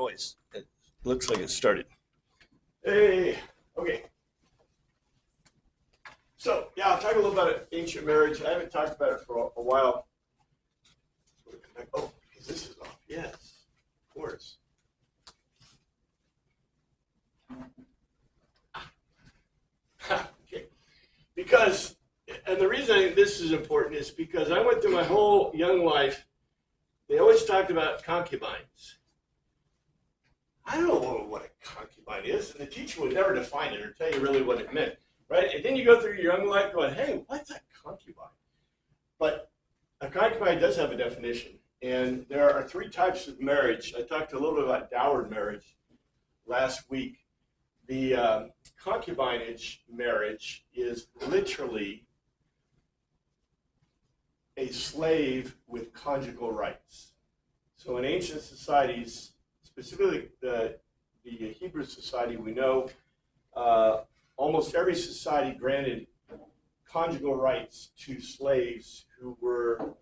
noise. It looks like it started. Hey, okay. So, yeah, I'll talk a little about ancient marriage. I haven't talked about it for a while. Oh, because this is off. Yes, of course. Okay. Because, and the reason I think this is important is because I went through my whole young life. They always talked about concubines. I don't know what a concubine is, and the teacher would never define it or tell you really what it meant, right? And then you go through your young life going, hey, what's a concubine? But a concubine does have a definition, and there are three types of marriage. I talked a little bit about dowered marriage last week. The concubinage marriage is literally a slave with conjugal rights. So in ancient societies, specifically the Hebrew society, we know almost every society granted conjugal rights to slaves who were,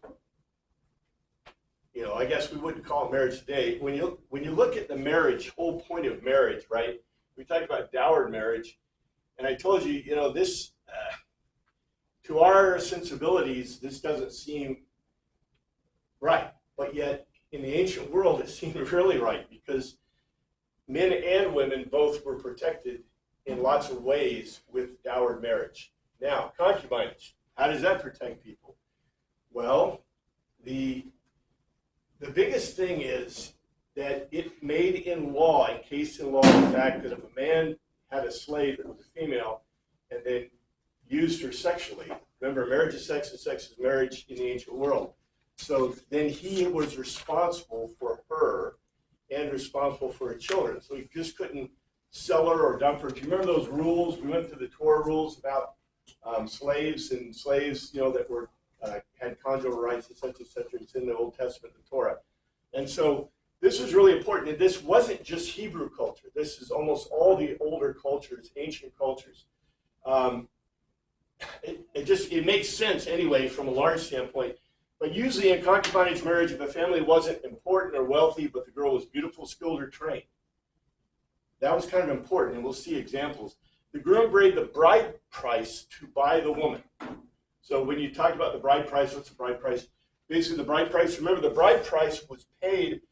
I guess we wouldn't call it marriage today. When you look at the marriage, whole point of marriage, right? We talked about dowered marriage, and I told you, this, to our sensibilities, this doesn't seem right, but yet in the ancient world, it seemed really right because men and women both were protected in lots of ways with dowered marriage. Now, concubinage, how does that protect people? Well, the biggest thing is that it made in law, encased in law, the fact that if a man had a slave that was a female and then used her sexually, remember, marriage is sex and sex is marriage in the ancient world. So then he was responsible for her and responsible for her children. So he just couldn't sell her or dump her. Do you remember those rules? We went through the Torah rules about slaves, that were had conjugal rights, et cetera, et cetera. It's in the Old Testament, the Torah. And so this was really important. And this wasn't just Hebrew culture. This is almost all the older cultures, ancient cultures. It makes sense anyway from a large standpoint. But usually in concubinage marriage, if a family wasn't important or wealthy, but the girl was beautiful, skilled, or trained, that was kind of important, and we'll see examples. The groom paid the bride price to buy the woman. So when you talk about the bride price, what's the bride price? Basically, the bride price, remember, the bride price was paid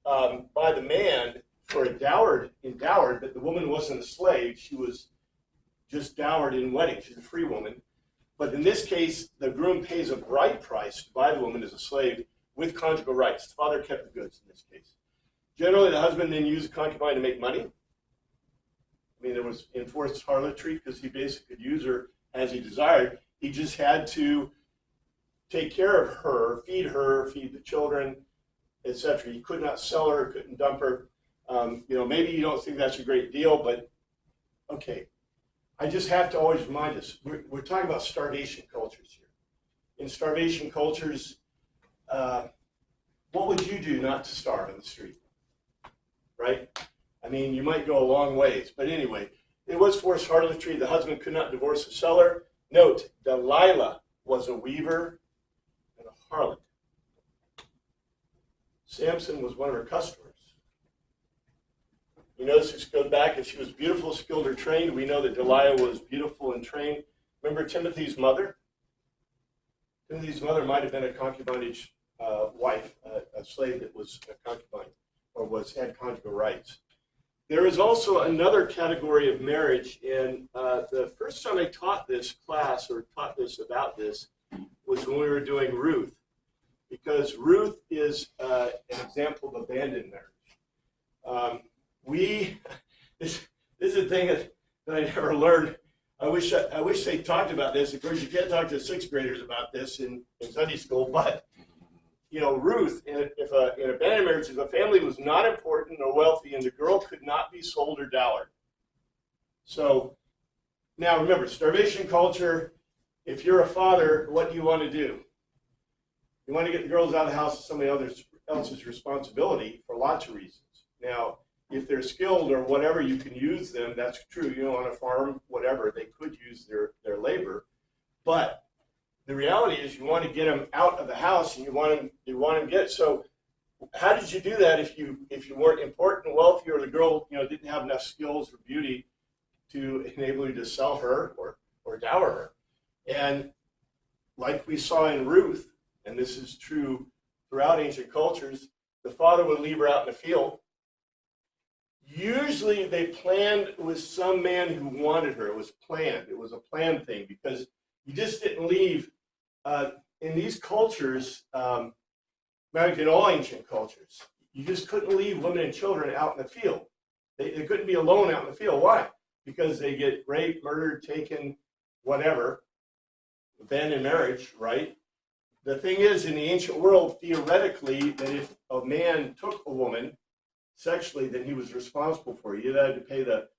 by the man for a dowered, but the woman wasn't a slave. She was just dowered in wedding. She's a free woman. But in this case, the groom pays a bride price to buy the woman as a slave with conjugal rights. The father kept the goods in this case. Generally, the husband then used a concubine to make money. I mean, there was enforced harlotry because he basically could use her as he desired. He just had to take care of her, feed the children, etc. He could not sell her, couldn't dump her. Maybe you don't think that's a great deal, but okay. I just have to always remind us, we're talking about starvation cultures here. In starvation cultures, what would you do not to starve in the street? Right? I mean, you might go a long ways. But anyway, it was forced harlotry. The husband could not divorce the seller. Note, Delilah was a weaver and a harlot. Samson was one of her customers. You notice this goes back, if she was beautiful, skilled, or trained, we know that Delilah was beautiful and trained. Remember Timothy's mother? Timothy's mother might have been a concubinage wife, a slave that was a concubine or had conjugal rights. There is also another category of marriage, and the first time I taught this class or taught this about this was when we were doing Ruth, because Ruth is an example of abandoned marriage. This is a thing that I never learned. I wish they talked about this. Of course, you can't talk to sixth graders about this in Sunday school, but Ruth, in abandoned marriage, if a family was not important or wealthy, and the girl could not be sold or dowered. So now remember, starvation culture. If you're a father, what do you want to do? You want to get the girls out of the house. It's somebody else's responsibility for lots of reasons. Now, if they're skilled or whatever, you can use them. That's true. On a farm, whatever, they could use their labor. But the reality is you want to get them out of the house, and you want them to get. So how did you do that if you weren't important, wealthy, or the girl didn't have enough skills or beauty to enable you to sell her or dower her? And like we saw in Ruth, and this is true throughout ancient cultures, the father would leave her out in the field. Usually they planned with some man who wanted her. It was planned. It was a planned thing because you just didn't leave. In these cultures, in all ancient cultures, you just couldn't leave women and children out in the field. They couldn't be alone out in the field. Why? Because they get raped, murdered, taken, whatever. Then in marriage, right? The thing is, in the ancient world, theoretically, that if a man took a woman sexually, then he was responsible for it. He either had to pay the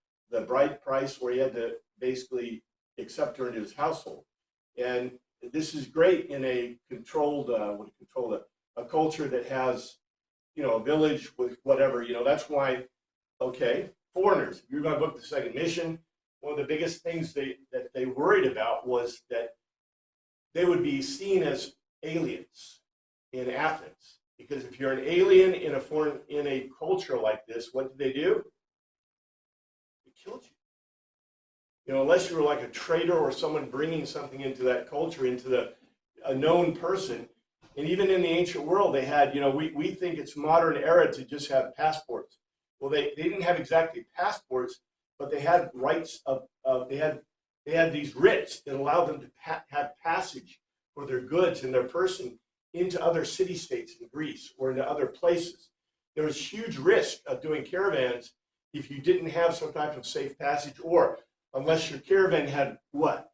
bride price, or he had to basically accept her into his household. And this is great in a controlled, a culture that has, a village with whatever. That's why, okay, foreigners. If you're going to book the Second Mission, one of the biggest things that they worried about was that they would be seen as aliens in Athens. Because if you're an alien in a culture like this, what did they do? They killed you. Unless you were like a traitor or someone bringing something into that culture, into a known person. And even in the ancient world, they had, we think it's modern era to just have passports. Well, they didn't have exactly passports, but they had rights they had these writs that allowed them to have passage for their goods and their person into other city-states in Greece or into other places. There was huge risk of doing caravans if you didn't have some type of safe passage, or unless your caravan had what?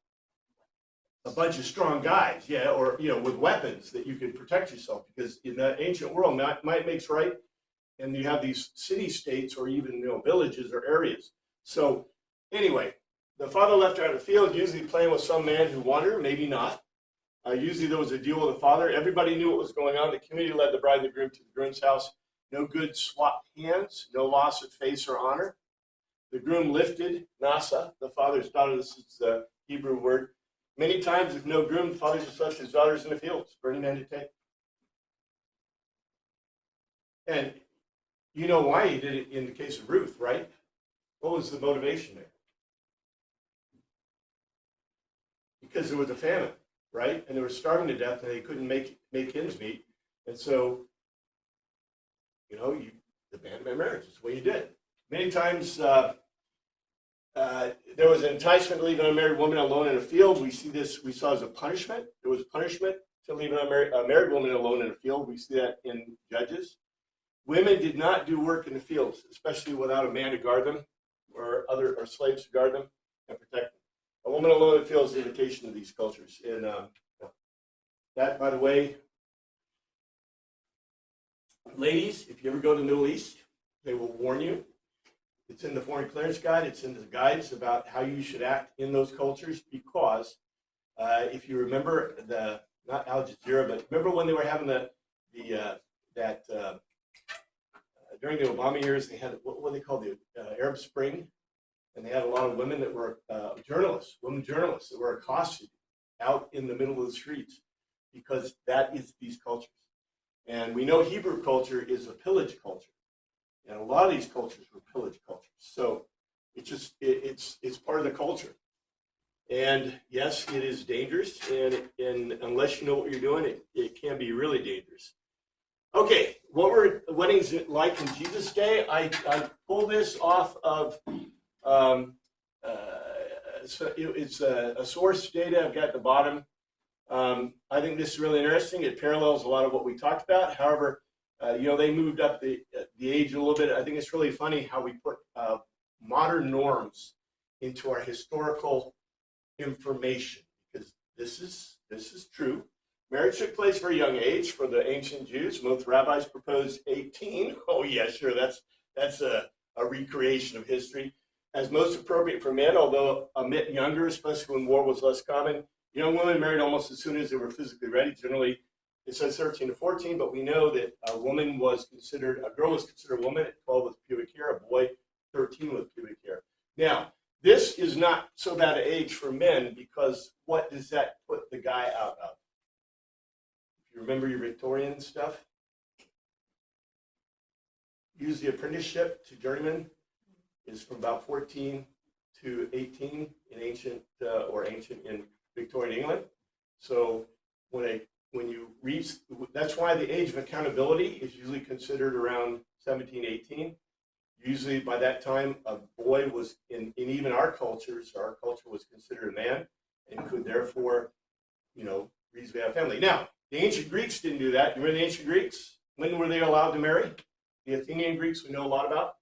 A bunch of strong guys, yeah, or with weapons that you could protect yourself. Because in the ancient world, might makes right, and you have these city-states or even villages or areas. So anyway, the father left her out of the field, usually playing with some man who wanted her, maybe not. Usually there was a deal with the father. Everybody knew what was going on. The community led the bride and the groom to the groom's house. No goods swapped hands, no loss of face or honor. The groom lifted Nasa, the father's daughter. This is the Hebrew word. Many times, if no groom, the father just left his daughters in the fields for any man to take. And you know why he did it in the case of Ruth, right? What was the motivation there? Because there was a famine, right? And they were starving to death, and they couldn't make ends meet. And so, you abandoned marriage. That's what you did. Many times, there was an enticement to leave an unmarried woman alone in a field. We saw as a punishment. There was punishment to leave a married woman alone in a field. We see that in Judges. Women did not do work in the fields, especially without a man to guard them or slaves to guard them and protect them. A woman alone in the field is an invitation to these cultures. And that, by the way, ladies, if you ever go to the Middle East, they will warn you. It's in the Foreign Clearance Guide. It's in the guides about how you should act in those cultures, because if you remember not Al Jazeera, but remember when they were having during the Obama years, they had what they called the Arab Spring, and they had a lot of women that were women journalists that were accosted out in the middle of the streets, because that is these cultures. And we know Hebrew culture is a pillage culture. And a lot of these cultures were pillage cultures. So it's part of the culture. And yes, it is dangerous. And unless you know what you're doing, it can be really dangerous. Okay, what were weddings like in Jesus' day? I pulled this off of, it's a source data I've got at the bottom. I think this is really interesting. It parallels a lot of what we talked about. However, they moved up the age a little bit. I think it's really funny how we put modern norms into our historical information, because this is true. Marriage took place for a young age for the ancient Jews. Most rabbis proposed 18. Oh yeah, sure, that's a recreation of history. As most appropriate for men, although a bit younger, especially when war was less common. Young women married almost as soon as they were physically ready. Generally, it says 13 to 14, but we know that a girl was considered a woman at 12 with pubic hair, a boy 13 with pubic hair. Now, this is not so bad an age for men, because what does that put the guy out of? If you remember your Victorian stuff, usually apprenticeship to journeyman is from about 14 to 18 in ancient in Victorian England. So when you reach, that's why the age of accountability is usually considered around 17, 18. Usually by that time, a boy was in even our culture was considered a man and could therefore, reasonably have a family. Now, the ancient Greeks didn't do that. Remember the ancient Greeks? When were they allowed to marry? The Athenian Greeks we know a lot about.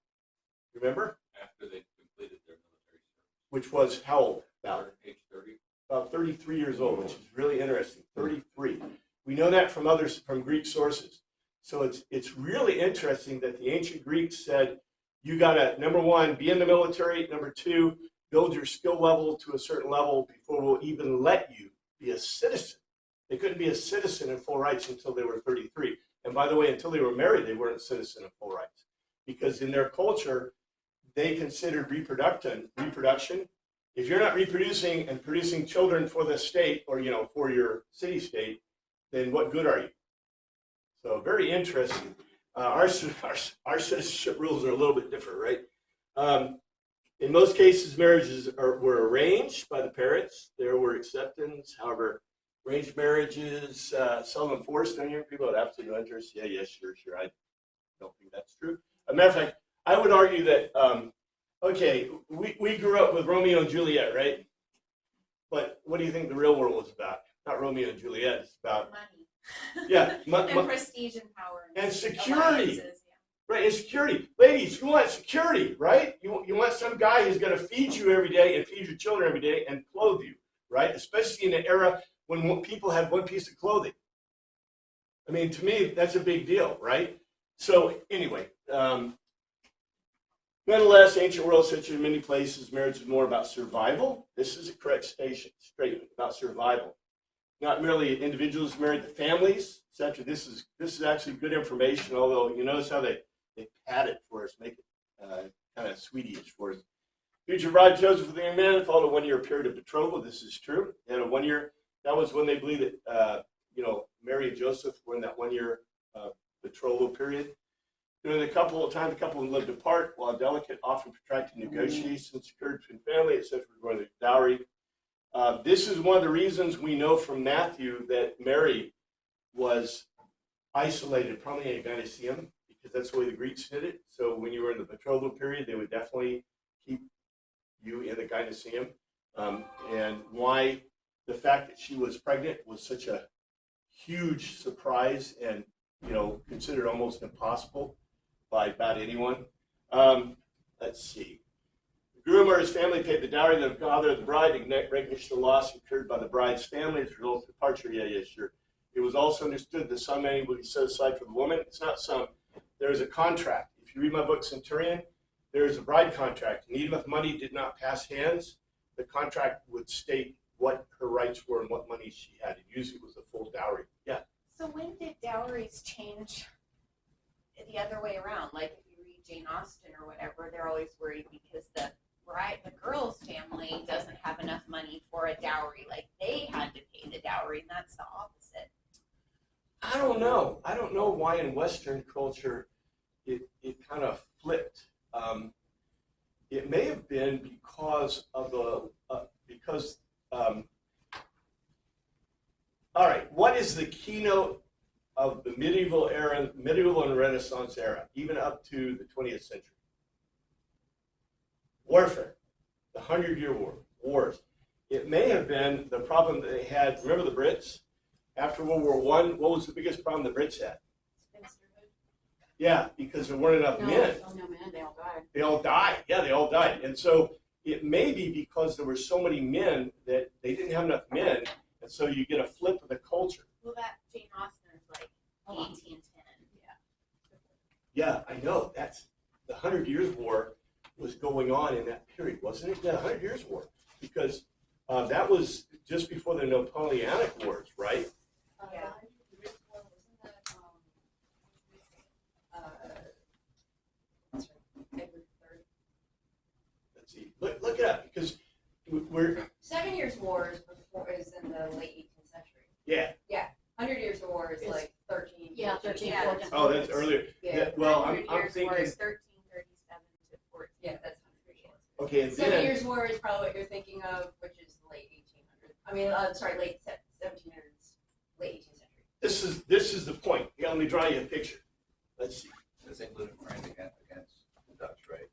Remember? After they completed their military service. Which was how old? About age 30. About 33 years old, which is really interesting. 33. We know that from Greek sources. So it's really interesting that the ancient Greeks said, you got to, number one, be in the military. Number two, build your skill level to a certain level before we'll even let you be a citizen. They couldn't be a citizen in full rights until they were 33. And by the way, until they were married, they weren't a citizen in full rights. Because in their culture, they considered reproduction. If you're not reproducing and producing children for the state or, for your city-state, then what good are you? So very interesting. Our citizenship rules are a little bit different, right? In most cases, marriages were arranged by the parents. There were exceptions. However, arranged marriages, seldom forced on young people had absolute no interest. Yeah, sure. I don't think that's true. As a matter of fact, I would argue that, we grew up with Romeo and Juliet, right? But what do you think the real world was about? Not Romeo and Juliet, it's about money. Yeah. And prestige and power. And security. Yeah. Right, and security. Ladies, you want security, right? You want some guy who's going to feed you every day and feed your children every day and clothe you, right? Especially in an era when people had one piece of clothing. I mean, to me, that's a big deal, right? So anyway, nonetheless, ancient world, such in many places, marriage is more about survival. This is a correct statement about survival. Not merely individuals married, the families, etc. This is actually good information, although you notice how they pad it for us, make it kind of sweetie-ish for us. Future bride chosen for the young man followed a 1-year period of betrothal. This is true. They had a 1 year. That was when they believed that Mary and Joseph were in that 1 year betrothal period. During the couple lived apart while delicate, often protracted negotiations occurred between family, etc. regarding the dowry. This is one of the reasons we know from Matthew that Mary was isolated, probably in Gynoecium, because that's the way the Greeks did it. So when you were in the betrothal period, they would definitely keep you in the Gynoecium. And why the fact that she was pregnant was such a huge surprise and considered almost impossible by about anyone. Let's see. The groom or his family paid the dowry to the father of the bride to recognize the loss incurred by the bride's family as a result of departure. Yeah, sure. It was also understood that some money would be set aside for the woman. It's not some. There is a contract. If you read my book, Centurion, there is a bride contract. And even if money did not pass hands, the contract would state what her rights were and what money she had. It usually was a full dowry. Yeah. So when did dowries change the other way around? Like if you read Jane Austen or whatever, they're always worried because the girl's family doesn't have enough money for a dowry. Like they had to pay the dowry, and that's the opposite. I don't know. I don't know why in Western culture it kind of flipped. It may have been because of all right, what is the keynote of the medieval and Renaissance era, even up to the 20th century? Warfare, the 100-Year Wars. It may have been the problem that they had. Remember the Brits? After World War I, what was the biggest problem the Brits had? Spinsterhood. Yeah, because there weren't enough men. Oh, no, man, they all died. They all died. Yeah, they all died. And so it may be because there were so many men that they didn't have enough men, and so you get a flip of the culture. Well, that Jane Austen is like 1810. Yeah, I know. That's the 100 Years' War was going on in that period, wasn't it? Yeah, the 100 Years' War, because that was just before the Napoleonic Wars, right? Yeah. Let's see. Look it up, because we're 7 Years' War is in the late 18th century. yeah. 100 Years of War is like 13. Yeah, 13, yeah. 14. Oh, that's earlier. Yeah. that, well, I'm 100 Years' War thinking, is 1337 to 14. Yeah, that's 100 years. okay, and 7 then, Years' War is probably what you're thinking of, which is the late 1800s. I mean, sorry, late 1700s, late 18th century. this is the point. Yeah, let me draw you a picture. Let's see. Does England and France against the Dutch, right?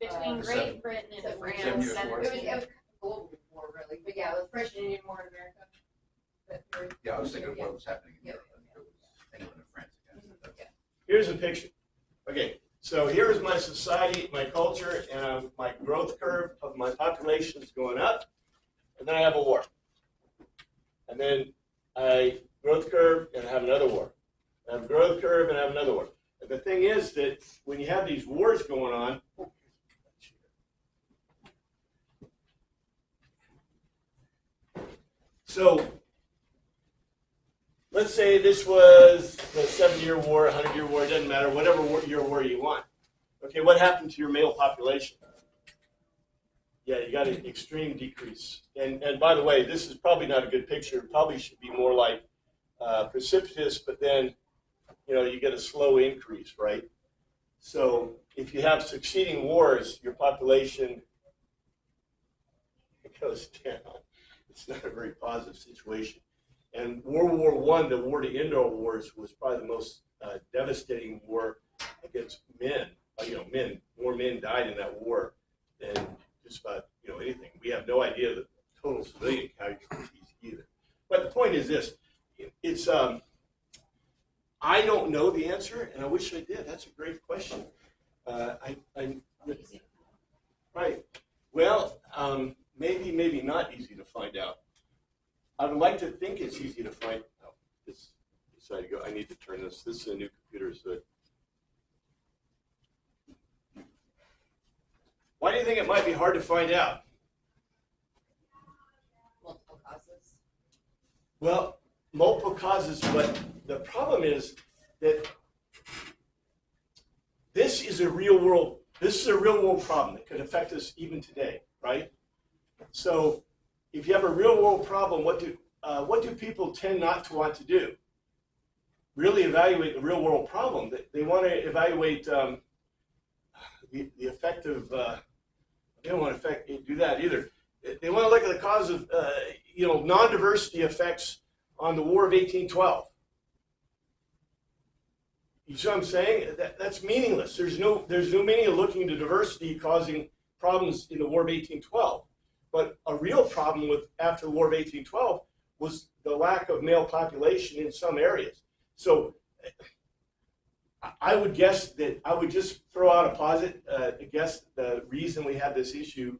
Between For Great Britain and 7 France, Years' War. It was a global war, really, but yeah, it was French and Indian War in America. Yeah, I was thinking of what was happening in Yeah. Europe. It was England and France against the Dutch. Here's a picture. Okay, so here's my society, my culture, and my growth curve of my population is going up, and then I have a war. And then I growth curve and I have another war. I have a growth curve and I have another war. And the thing is that when you have these wars going on, so let's say this was the 7-year war, 100-year war, it doesn't matter, whatever year war you want. Okay, what happened to your male population? Yeah, you got an extreme decrease. And by the way, this is probably not a good picture. It probably should be more like precipitous, but then, you get a slow increase, right? So if you have succeeding wars, your population goes down. It's not a very positive situation. And World War I, the war to end all wars, was probably the most devastating war against men. More men died in that war than just about anything. We have no idea the total civilian casualties either. But the point is this: it's I don't know the answer, and I wish I did. That's a great question. Right. Well, maybe not easy to find out. I would like to think it's easy to find. Oh, this decided to go. I need to turn this. This is a new computer, so. Why do you think it might be hard to find out? Multiple causes. Well, multiple causes, but the problem is that this is a real world problem that could affect us even today, right? So if you have a real world problem, what do people tend not to want to do? Really evaluate the real world problem. They want to evaluate the effect of. They don't want to do that either. They want to look at the cause of non-diversity effects on the War of 1812. You see what I'm saying? That's meaningless. There's no meaning of looking into diversity causing problems in the War of 1812. But a real problem after the War of 1812 was the lack of male population in some areas. So I would guess that I would just throw out a posit, guess the reason we had this issue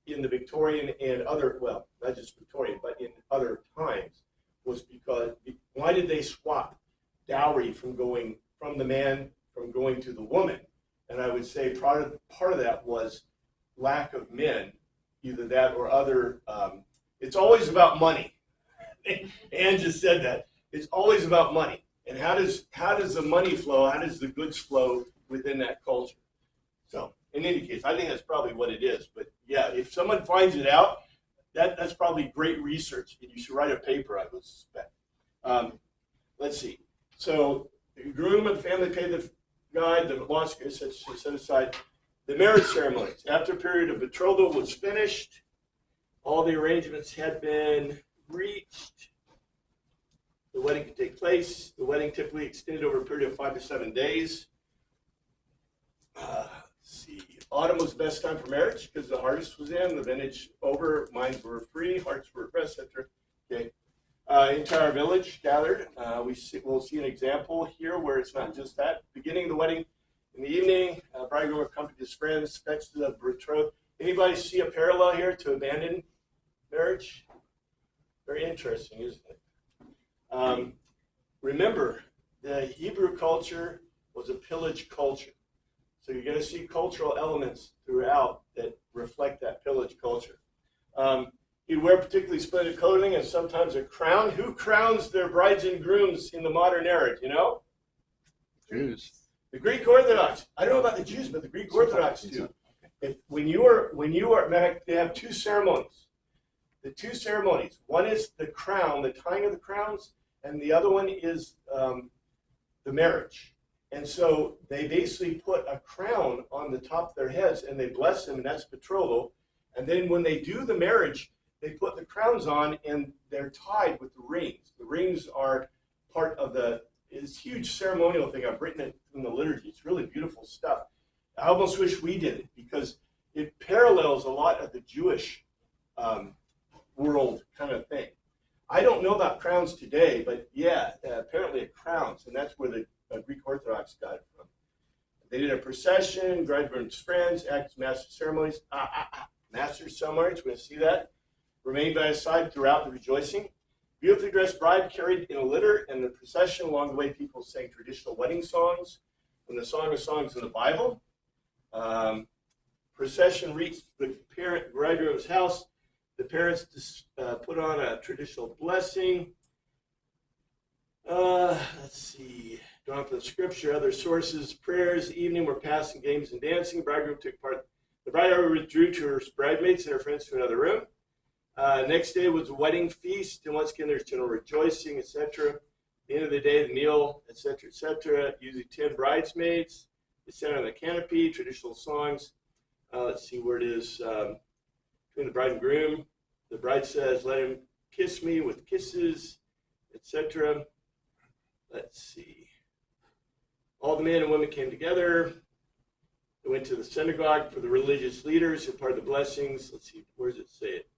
in the Victorian and not just Victorian, but in other times, was because why did they swap dowry from the man going to the woman? And I would say part of that was lack of men, either that or other. It's always about money. Ann just said that. It's always about money. And how does the money flow? How does the goods flow within that culture? So, in any case, I think that's probably what it is. But yeah, if someone finds it out, that's probably great research, and you should write a paper, I would suspect. Let's see. So, the groom and the family paid the guide. The law set aside the marriage ceremonies. After a period of betrothal was finished, all the arrangements had been reached. The wedding could take place. The wedding typically extended over a period of 5 to 7 days. Let's see. Autumn was the best time for marriage because the harvest was in, the vintage over, minds were free, hearts were pressed, etc. Okay. Entire village gathered. We'll see an example here where it's not just that. Beginning of the wedding in the evening, bridegroom accompanied his friends next to the betrothed. Anybody see a parallel here to abandoned marriage? Very interesting, isn't it? Remember, the Hebrew culture was a pillage culture. So you're going to see cultural elements throughout that reflect that pillage culture. He'd wear particularly splendid clothing and sometimes a crown. Who crowns their brides and grooms in the modern era? Do you know? Jews. The Greek Orthodox. I don't know about the Jews, but the Greek Orthodox do. When you are, they have two ceremonies. The two ceremonies. One is the crown, the tying of the crowns, and the other one is the marriage. And so they basically put a crown on the top of their heads and they bless them, and that's betrothal. And then when they do the marriage, they put the crowns on and they're tied with the rings. The rings are part of this huge ceremonial thing. I've written it in the liturgy. It's really beautiful stuff. I almost wish we did it because it parallels a lot of the Jewish world kind of thing. I don't know about crowns today, but yeah, apparently it crowns, and that's where the Greek Orthodox got it from. They did a procession, bridegroom's friends, acted as master ceremonies. Master ceremonies, we're going to see that. Remained by his side throughout the rejoicing. Beautifully dressed bride carried in a litter, and the procession along the way, people sang traditional wedding songs from the Song of Songs in the Bible. Procession reached the parent bridegroom's house. The parents put on a traditional blessing. Let's see. Drawn from the scripture, other sources, prayers. Evening were passed in games and dancing. Bridegroom took part. The bride withdrew to her bridesmaids and her friends to another room. Next day was a wedding feast, and once again there's general rejoicing, etc. At the end of the day, the meal, etc., etc. Usually 10 bridesmaids. They sat on the canopy, traditional songs. Let's see where it is. Between the bride and groom, the bride says, "Let him kiss me with kisses," etc. Let's see. All the men and women came together. They went to the synagogue for the religious leaders and part of the blessings. Let's see, where does it say it?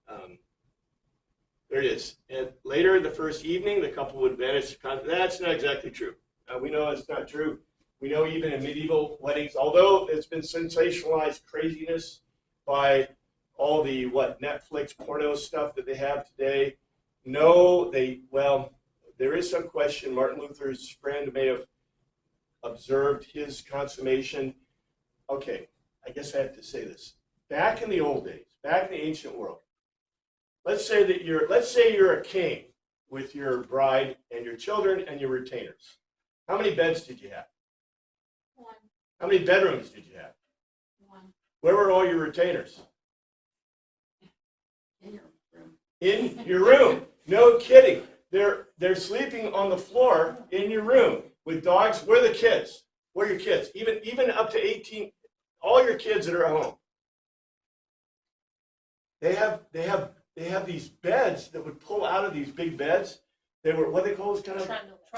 There it is. And later, the first evening, the couple would vanish. That's not exactly true. We know it's not true. We know even in medieval weddings, although it's been sensationalized craziness by all the Netflix porno stuff that they have today. No, there is some question. Martin Luther's friend may have observed his consummation. Okay, I guess I have to say this. Back in the old days, back in the ancient world, let's say you're a king with your bride and your children and your retainers. How many beds did you have? One. How many bedrooms did you have? One. Where were all your retainers? In your room. In your room. No kidding. They're sleeping on the floor in your room with dogs. Where are the kids? Where are your kids? Even up to 18, all your kids that are at home. They have these beds that would pull out of these big beds. They were what they call those kind of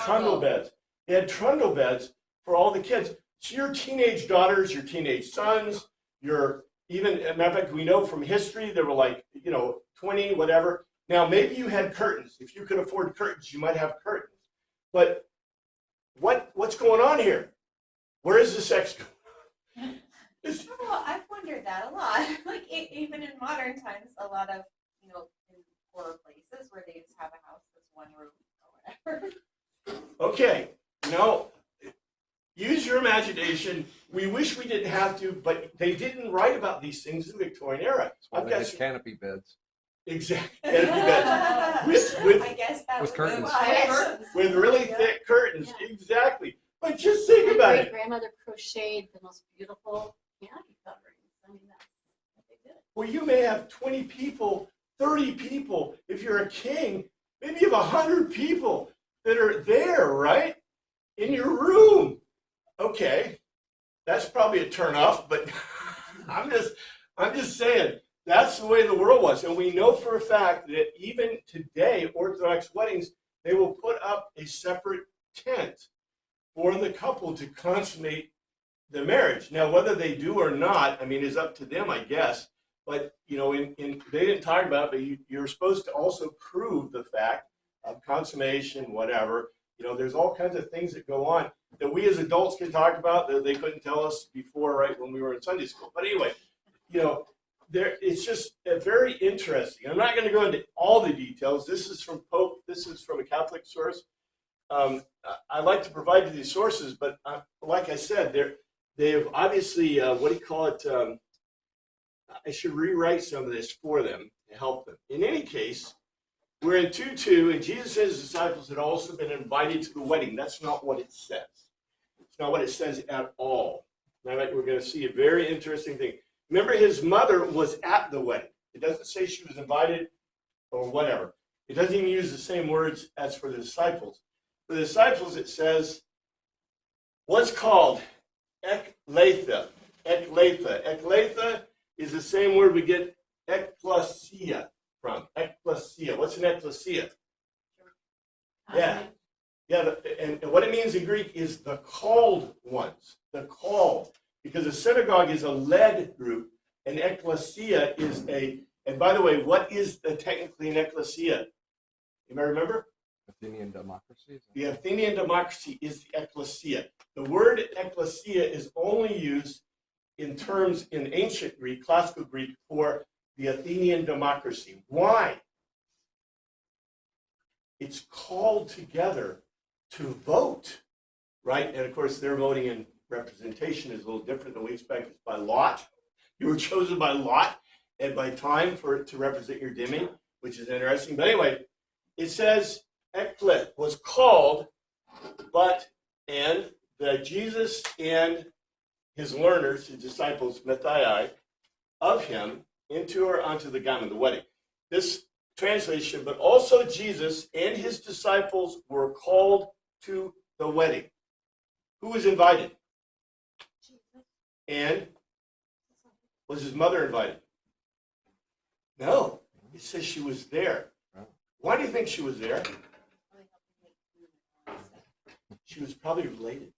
trundle beds. They had trundle beds for all the kids. So your teenage daughters, your teenage sons, matter of fact, we know from history there were 20, whatever. Now maybe you had curtains. If you could afford curtains, you might have curtains. But what's going on here? Where is the sex going? Well, I've wondered that a lot. Like even in modern times, a lot of in poor places where they just have a house that's one room or whatever. Okay, use your imagination. We wish we didn't have to, but they didn't write about these things in the Victorian era. I've got canopy beds. Exactly. Canopy beds. I guess that with would curtains. With really thick curtains. Yeah. Exactly. But just think about it. My grandmother crocheted the most beautiful canopy coverings. I mean, that's what they did. Well, you may have 20 people, 30 people. If you're a king, maybe you have 100 people that are there, right? In your room. Okay. That's probably a turnoff, but I'm just saying that's the way the world was. And we know for a fact that even today, Orthodox weddings, they will put up a separate tent for the couple to consummate the marriage. Now, whether they do or not, is up to them, I guess. But, they didn't talk about it, but you're supposed to also prove the fact of consummation, whatever. There's all kinds of things that go on that we as adults can talk about that they couldn't tell us before, right, when we were in Sunday school. But anyway, it's just very interesting. I'm not going to go into all the details. This is from Pope. This is from a Catholic source. I like to provide you these sources, but like I said, they have obviously, I should rewrite some of this for them to help them. In any case, we're in 2:2, and Jesus and his disciples had also been invited to the wedding. That's not what it says. It's not what it says at all. Now, we're going to see a very interesting thing. Remember, his mother was at the wedding. It doesn't say she was invited or whatever. It doesn't even use the same words as for the disciples. For the disciples, it says What's called ekletha. Ekletha. Ekletha is the same word we get ekklesia from. Ekklesia. What's an ekklesia? Yeah. Yeah, and what it means in Greek is the called ones. The called. Because a synagogue is a led group, and ecclesia is a, and by the way, what is technically an ecclesia? You may remember? Athenian democracy. The Athenian democracy is the ecclesia. The word ecclesia is only used in terms in ancient Greek, classical Greek, for the Athenian democracy. Why? It's called together to vote, right? And of course, their voting and representation is a little different than we expect. It's by lot. You were chosen by lot and by time to represent your demi, which is interesting. But anyway, it says Eklet was called, and that Jesus and his learners, his disciples, Matthias, of him into or onto the garment, the wedding. This translation, but also Jesus and his disciples were called to the wedding. Who was invited? And was his mother invited? No. It says she was there. Why do you think she was there? She was probably related.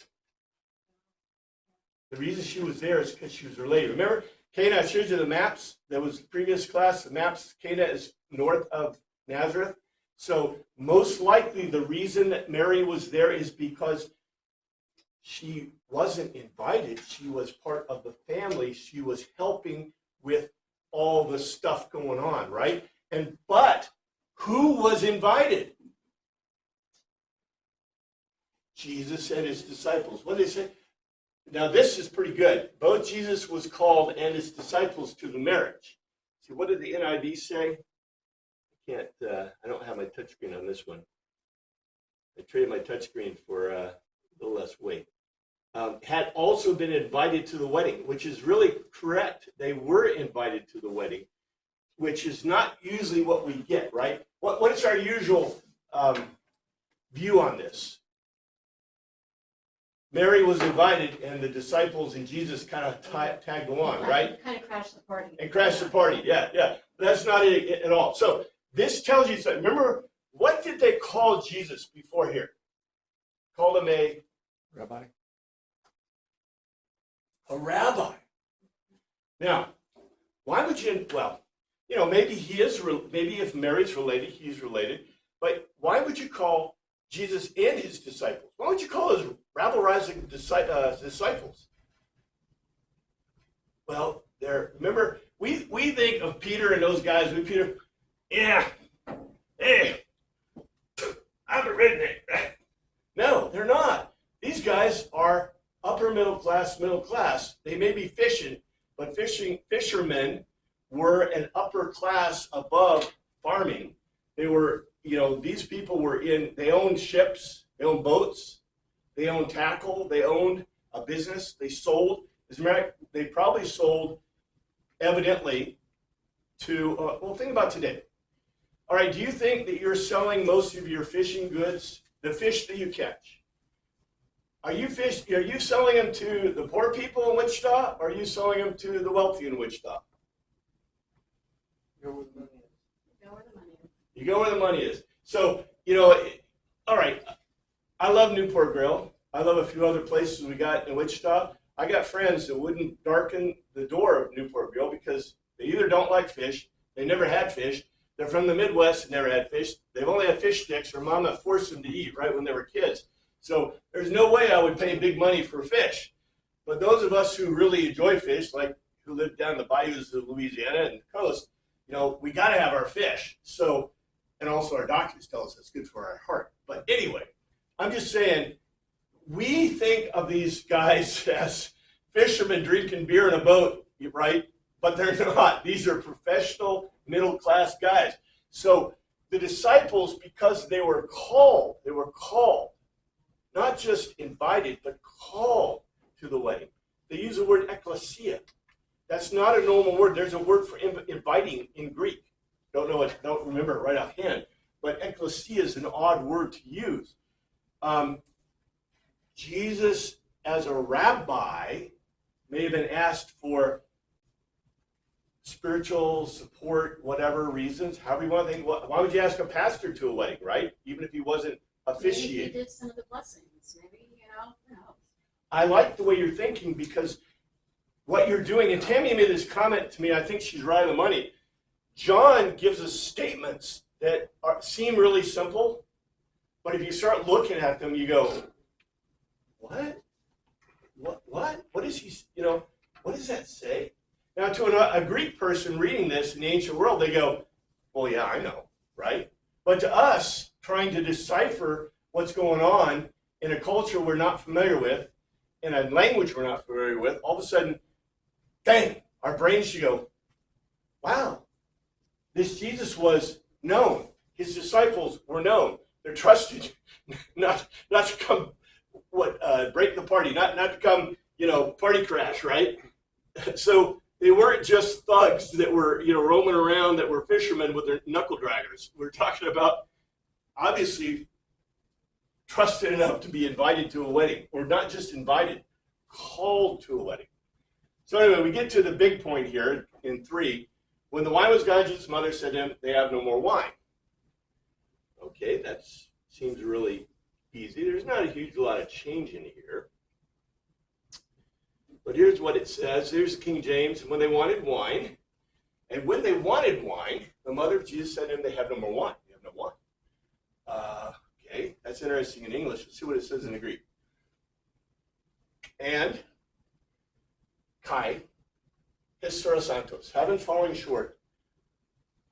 The reason she was there is because she was related. Remember, Cana, I showed you the maps. That was the previous class. The maps, Cana is north of Nazareth. So most likely the reason that Mary was there is because she wasn't invited. She was part of the family. She was helping with all the stuff going on, right? But who was invited? Jesus and his disciples. What did they say? Now this is pretty good. Both Jesus was called and his disciples to the marriage. See, what did the NIV say? I don't have my touchscreen on this one. I traded my touchscreen for a little less weight. Had also been invited to the wedding, which is really correct. They were invited to the wedding, which is not usually what we get, right? What is our usual view on this? Mary was invited, and the disciples and Jesus kind of tagged along, right? Kind of crashed the party. And crashed the party, yeah. That's not it at all. So this tells you something. Remember, what did they call Jesus before here? Called him a Rabbi. Rabbi. Now, why would you? Well, maybe he is. Maybe if Mary's related, he's related. But why would you call Jesus and his disciples? Why would you call those rabble-rousing disciples? Well, remember, we think of Peter and those guys. Peter, yeah, hey, I'm a redneck. No, they're not. These guys are upper middle class. They may be fishing, but fishermen were an upper class above farming. They were, these people they owned ships, they owned boats, they owned tackle, they owned a business, they sold. As a matter of fact, they probably sold, evidently, to, think about today. All right, do you think that you're selling most of your fishing goods, the fish that you catch? Are you selling them to the poor people in Wichita, or are you selling them to the wealthy in Wichita? Go where the money is. You go where the money is. So, all right, I love Newport Grill. I love a few other places we got in Wichita. I got friends that wouldn't darken the door of Newport Grill because they either don't like fish, they never had fish, they're from the Midwest and never had fish, they've only had fish sticks or mama forced them to eat, right, when they were kids. So there's no way I would pay big money for fish. But those of us who really enjoy fish, like who live down the bayous of Louisiana and the coast, we got to have our fish. So, and also our doctors tell us it's good for our heart. But anyway, I'm just saying, we think of these guys as fishermen drinking beer in a boat, right? But they're not. These are professional middle-class guys. So the disciples, because they were called, not just invited, but called to the wedding. They use the word ekklesia. That's not a normal word. There's a word for inviting in Greek. Don't remember it right offhand. But ekklesia is an odd word to use. Jesus as a rabbi, may have been asked for spiritual support, whatever reasons, however you want to think. Why would you ask a pastor to a wedding, right? Even if he wasn't Maybe officiating. he did some of the blessings, maybe, who knows? I like the way you're thinking because what you're doing, and Tammy made this comment to me, I think she's right on the money. John gives us statements that seem really simple, but if you start looking at them, you go, what? What is he, what does that say? Now, to a Greek person reading this in the ancient world, they go, well, yeah, I know, right? But to us, trying to decipher what's going on in a culture we're not familiar with, in a language we're not familiar with, all of a sudden, bang, our brains should go, wow, this Jesus was known. His disciples were known. They're trusted, not to come break the party, not to come, party crash, right? So they weren't just thugs that were, roaming around, that were fishermen with their knuckle draggers. We're talking about, obviously, trusted enough to be invited to a wedding, or not just invited, called to a wedding. So anyway, we get to the big point here in 3. When the wine was gone, Jesus' mother said to him, they have no more wine. Okay, that seems really easy. There's not a huge lot of change in here. But here's what it says. Here's King James. When they wanted wine, the mother of Jesus said to him, they have no more wine. They have no wine. Okay, that's interesting in English. Let's see what it says in the Greek. And Kai, Santos, having fallen short,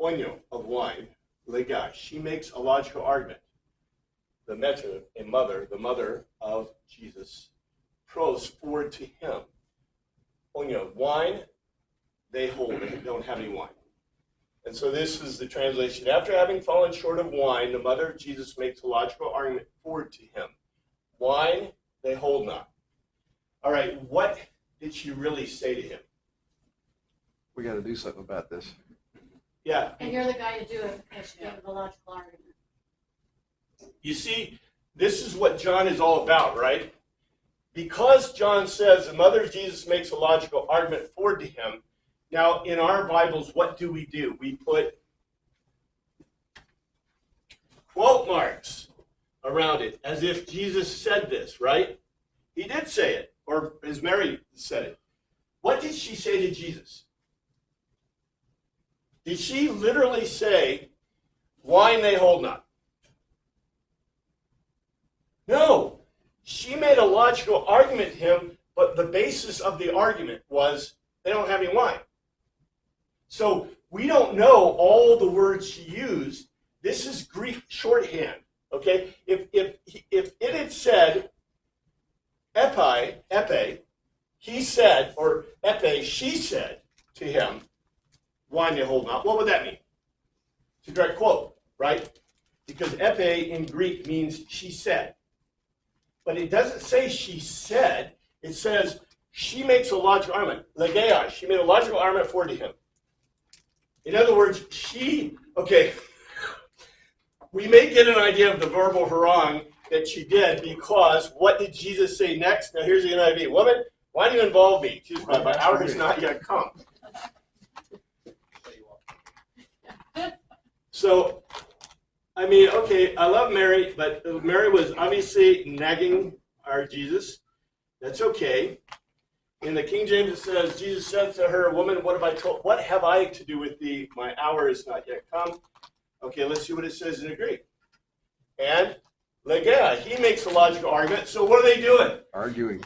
oño of wine, lega, she makes a logical argument. The meta, the mother of Jesus, pros forward to him. Oño, wine, they hold, they don't have any wine. And so this is the translation. After having fallen short of wine, the mother of Jesus makes a logical argument forward to him. Wine, they hold not. All right, what did she really say to him? We got to do something about this. Yeah. And you're the guy to do it because you gave the logical argument. You see, this is what John is all about, right? Because John says the mother of Jesus makes a logical argument forward to him. Now, in our Bibles, what do? We put quote marks around it, as if Jesus said this, right? He did say it, or as Mary said it. What did she say to Jesus? Did she literally say, wine they hold not? No. She made a logical argument to him, but the basis of the argument was they don't have any wine. So we don't know all the words she used. This is Greek shorthand, okay? If it had said epi, he said, or epi, she said to him, wine they hold not, what would that mean? It's a direct quote, right? Because epi in Greek means she said. But it doesn't say she said. It says she makes a logical argument. Legeia, she made a logical argument forward to him. In other words, we may get an idea of the verbal harangue that she did because what did Jesus say next? Now here's the NIV. Woman, why do you involve me? Jesus, my hour has not yet come. So, I mean, okay, I love Mary, but Mary was obviously nagging our Jesus. That's okay. In the King James it says, Jesus said to her, woman, what have I to do with thee? My hour is not yet come. Okay, let's see what it says in the Greek. And Legeia, he makes a logical argument. So what are they doing? Arguing.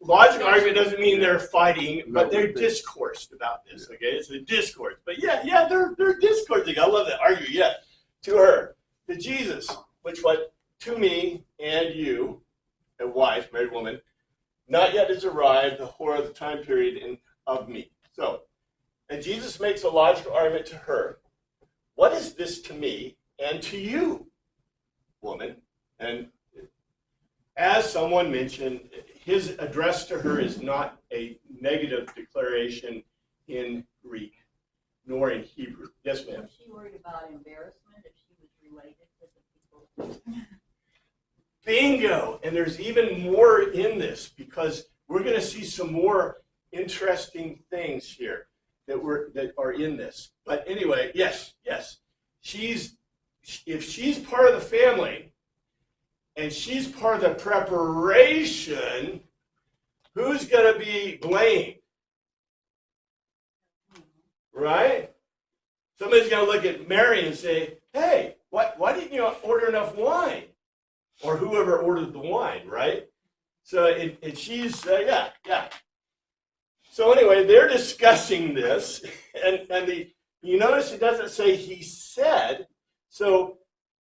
Logical argument doesn't mean they're fighting, but they're discoursed about this. Okay, it's a discourse. But they're discoursing. I love that. Argue, yeah. To her, to Jesus, which what to me and you, a wife, married woman, not yet has arrived the whore of the time period of me. So, and Jesus makes a logical argument to her. What is this to me and to you, woman? And as someone mentioned, his address to her is not a negative declaration in Greek, nor in Hebrew. Yes, ma'am. Was she worried about embarrassment if she was related to the people? Bingo. And there's even more in this because we're going to see some more interesting things here that are in this. But anyway, yes. If she's part of the family and she's part of the preparation, who's going to be blamed? Right? Somebody's going to look at Mary and say, hey, why didn't you order enough wine? Or whoever ordered the wine, right? So she's, yeah. So anyway, they're discussing this, and you notice it doesn't say he said, so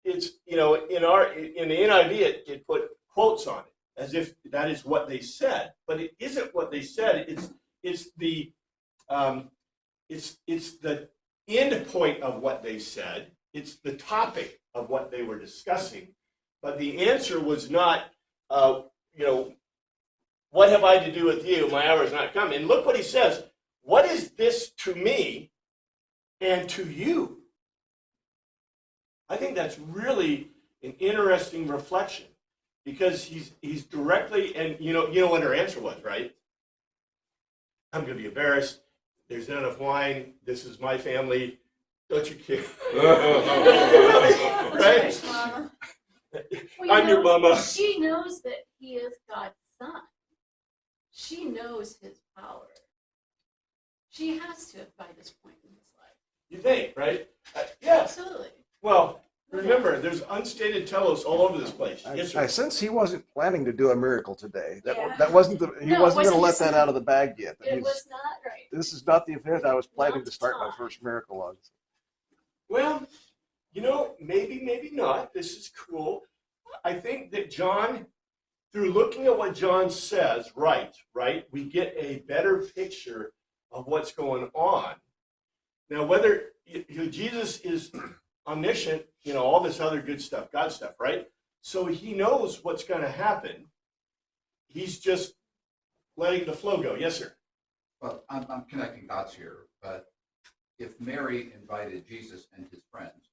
it's, in the NIV, it put quotes on it, as if that is what they said, but it isn't what they said. It's the end point of what they said. It's the topic of what they were discussing, but the answer was not, what have I to do with you? My hour is not come. And look what he says. What is this to me and to you? I think that's really an interesting reflection because he's directly, and you know what her answer was, right? I'm going to be embarrassed. There's not enough wine. This is my family. Don't you care? Right? I'm your mama. She knows that he is God's son. She knows his power. She has to by this point in his life. You think, right? Yeah. Absolutely. Well, remember, there's unstated telos all over this place. I sense he wasn't planning to do a miracle today. Yeah. That wasn't he No, it wasn't going to wasn't let just- that out of the bag yet. It was not right. This is not the event I was planning Not to start my time. first miracle on. Well, maybe not. This is cool. I think that John, through looking at what John says, right, we get a better picture of what's going on. Now, whether Jesus is omniscient, all this other good stuff, God stuff, right? So he knows what's going to happen. He's just letting the flow go. Yes, sir. Well, I'm connecting dots here, but if Mary invited Jesus and his friends,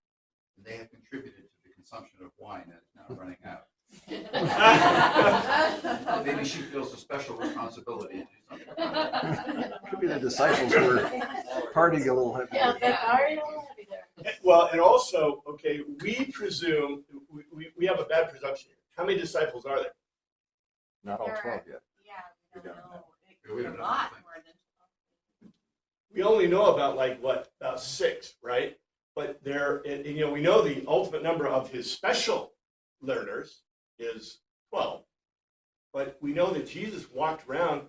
and they have contributed to the consumption of wine that is now running out, maybe she feels a special responsibility to do something. Could be the disciples were partying a little heavy. Yeah, that's already a little heavy there. Well, and also, okay, we presume, we have a bad presumption here. How many disciples are there? Not all 12 yet. Yeah, we don't know. We don't A know. lot more than 12. We only know about about 6, right? But we know the ultimate number of his special learners is 12. But we know that Jesus walked around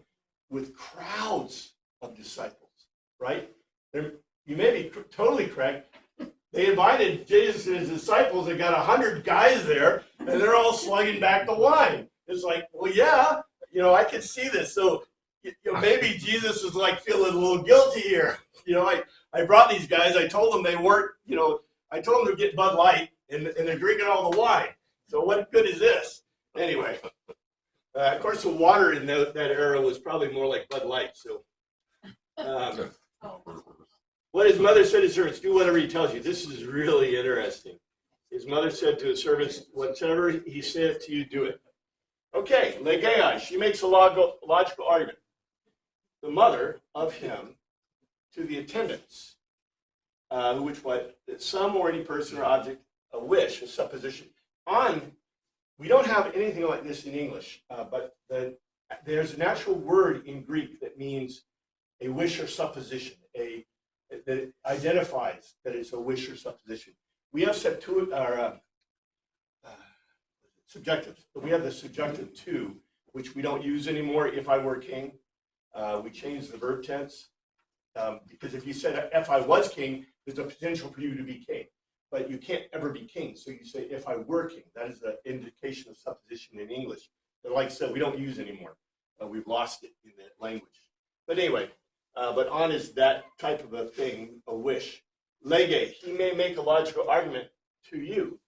with crowds of disciples, right? You may be totally correct. They invited Jesus and his disciples. They got 100 guys there, and they're all slugging back the wine. It's like, well, yeah, I can see this. So maybe Jesus is feeling a little guilty here. I brought these guys. I told them they weren't, I told them to get Bud Light, and they're drinking all the wine. So what good is this? Anyway, of course, the water in that era was probably more like Bud Light. So what his mother said to his servants, do whatever he tells you. This is really interesting. His mother said to his servants, whatever he said to you, do it. Okay, Legai, she makes a logical argument. The mother of him to the attendants, that some or any person or object, a wish, a supposition. We don't have anything like this in English, but there's an actual word in Greek that means a wish or supposition, that identifies that it's a wish or supposition. We have subjectives, but we have the subjunctive to, which we don't use anymore. If I were king, we changed the verb tense because if you said if I was king, there's a potential for you to be king, but you can't ever be king. So you say if I were king. That is the indication of supposition in English. But like I said, we don't use anymore. We've lost it in the language. But anyway, but on is that type of a thing, a wish. Lege, he may make a logical argument to you.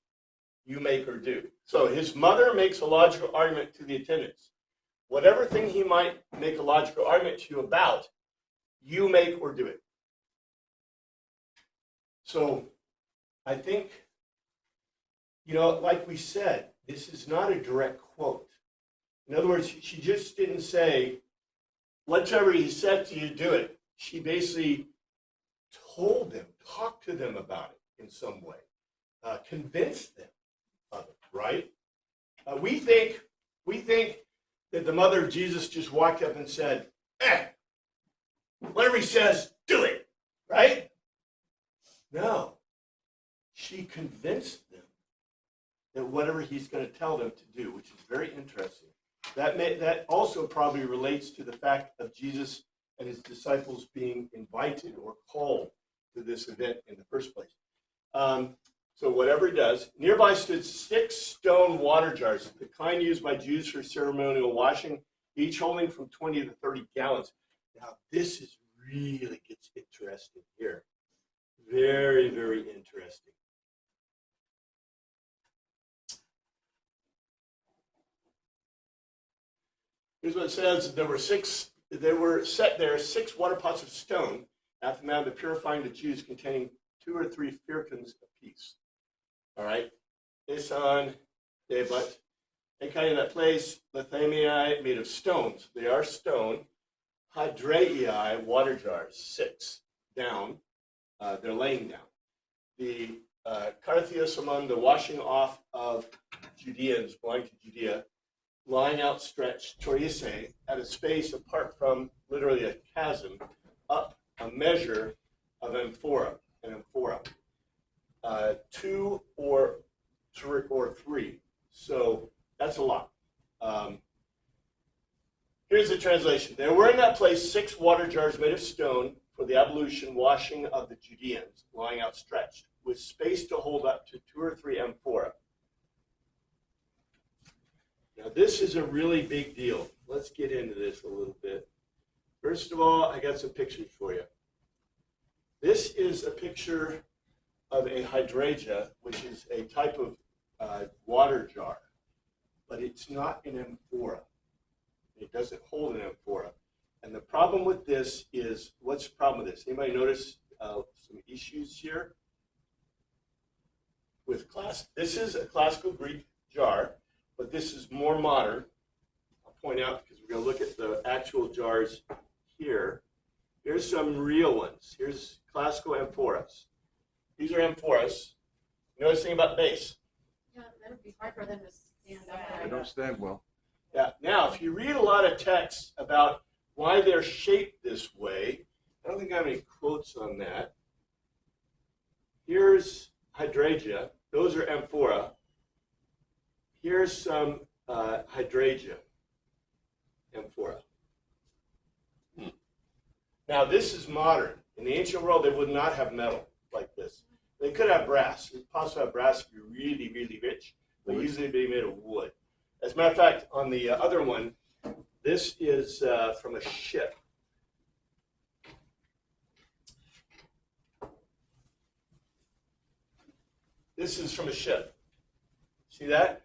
You make or do. So his mother makes a logical argument to the attendants. Whatever thing he might make a logical argument to you about, you make or do it. So I think, like we said, this is not a direct quote. In other words, she just didn't say, whatever he said to you, do it. She basically told them, talked to them about it in some way, convinced them of it, right? We think that the mother of Jesus just walked up and said, whatever he says, do it, right? No. She convinced them that whatever he's going to tell them to do, which is very interesting. That also probably relates to the fact of Jesus and his disciples being invited or called to this event in the first place. So whatever he does, nearby stood 6 stone water jars, the kind used by Jews for ceremonial washing, each holding from 20 to 30 gallons. Now this is really gets interesting here. Very, very interesting. Here's what it says. There were set there 6 water pots of stone at the mount of purifying the Jews, containing 2 or 3 firkins apiece. All right. Isan, Debat, they kind of that place, Lithamii, made of stones. They are stone. Hydraei, water jars, 6 down. They're laying down. The Carthios among the washing off of Judeans belonging to Judea, lying outstretched, Toriese, at a space apart from literally a chasm, up a measure of an amphora. 2 or 3. So that's a lot. Here's the translation. There were in that place 6 water jars made of stone for the ablution washing of the Judeans, lying outstretched, with space to hold up to 2 or 3 amphora. Now, this is a really big deal. Let's get into this a little bit. First of all, I got some pictures for you. This is a picture of a hydrangea, which is a type of water jar, but it's not an amphora. It doesn't hold an amphora. And the problem with this is, what's the problem with this? Anybody notice some issues here? This is a classical Greek jar, but this is more modern. I'll point out because we're going to look at the actual jars here. Here's some real ones. Here's classical amphoras. These are amphoras. Notice anything about the base? Yeah, that would be hard for them to stand up. They don't stand well. Yeah. Now, if you read a lot of texts about why they're shaped this way, I don't think I have any quotes on that. Here's hydrangea. Those are amphora. Here's some hydrangea amphora. Now, this is modern. In the ancient world, they would not have metal like this. They could have brass. They possibly have brass if you're really, really rich, but usually they'd be made of wood. As a matter of fact, on the other one, this is from a ship. This is from a ship. See that?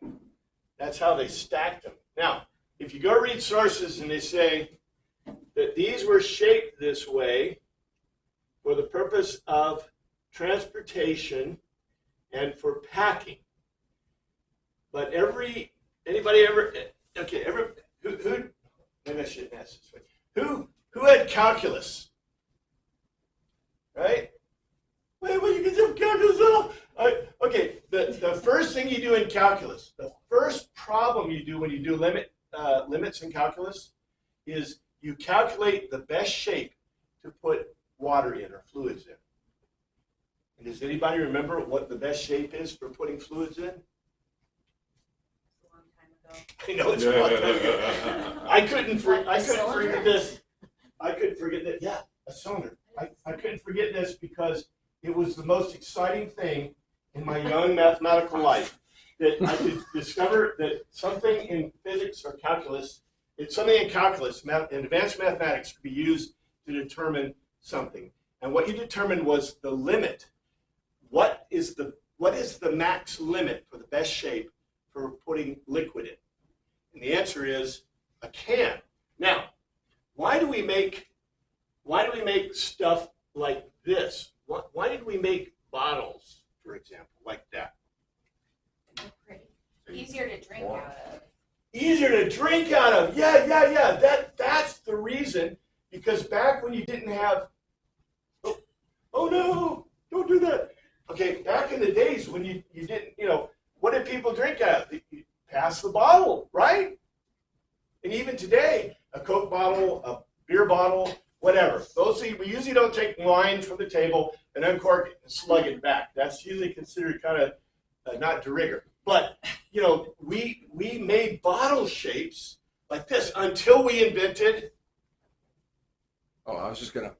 That's how they stacked them. Now, if you go read sources and they say that these were shaped this way for the purpose of transportation and for packing. But maybe I shouldn't ask this way. Who had calculus? Right? Wait, you can have calculus at all? Okay, the first thing you do in calculus, the first problem you do when you do limits in calculus is you calculate the best shape to put water in or fluids in. And does anybody remember what the best shape is for putting fluids in? I know it's a long time ago. I couldn't forget this. I couldn't forget that. Yeah, a cylinder. I couldn't forget this because it was the most exciting thing in my young mathematical life that I could discover that something in physics or calculus, something in calculus, in advanced mathematics, could be used to determine something. And what you determined was the limit. What is the max limit for the best shape for putting liquid in? And the answer is a can. Now, why do we make stuff like this? Why did we make bottles, for example, like that? Easier to drink out of. Easier to drink out of. Yeah. That's the reason. Because back when you didn't have, oh no, don't do that. Okay, back in the days when you didn't, what did people drink out of? You pass the bottle, right? And even today, a Coke bottle, a beer bottle, whatever. We usually don't take wine from the table and uncork it and slug it back. That's usually considered kind of not de rigueur. But, we made bottle shapes like this until we invented. Oh, I was just gonna,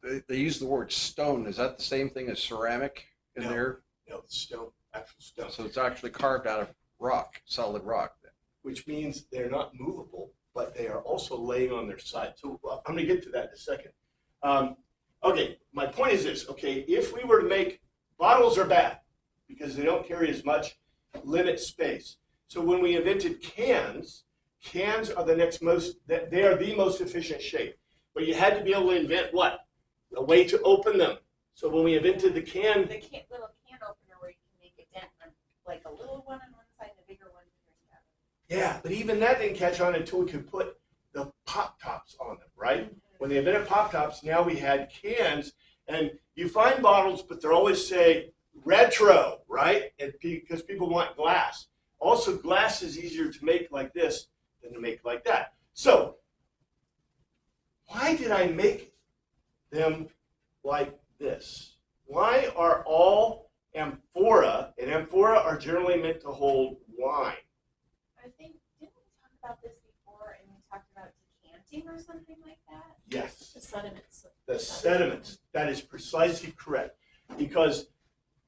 they use the word stone. Is that the same thing as ceramic in No. there? Stone, actual stone. So it's actually carved out of rock, solid rock. Which means they're not movable, but they are also laying on their side. So I'm going to get to that in a second. Okay, my point is this. Okay, if we were to make, bottles are bad because they don't carry as much, limit space. So when we invented cans are the they are the most efficient shape. But you had to be able to invent what? A way to open them. So when we invented the can, The little can opener where you can make a dent, like a little one on one side and a bigger one to drink out of. yeah, but even that didn't catch on until we could put the pop tops on them, right? When they invented pop tops, now we had cans, and you find bottles, but they're always say retro, right? And because people want glass. Also, glass is easier to make like this than to make like that. So, why did I make them like this? Why are all amphora, and amphora are generally meant to hold wine? I think, didn't we talk about this before and we talked about decanting or something like that? Yes. The sediments. The sediments. That is precisely correct. Because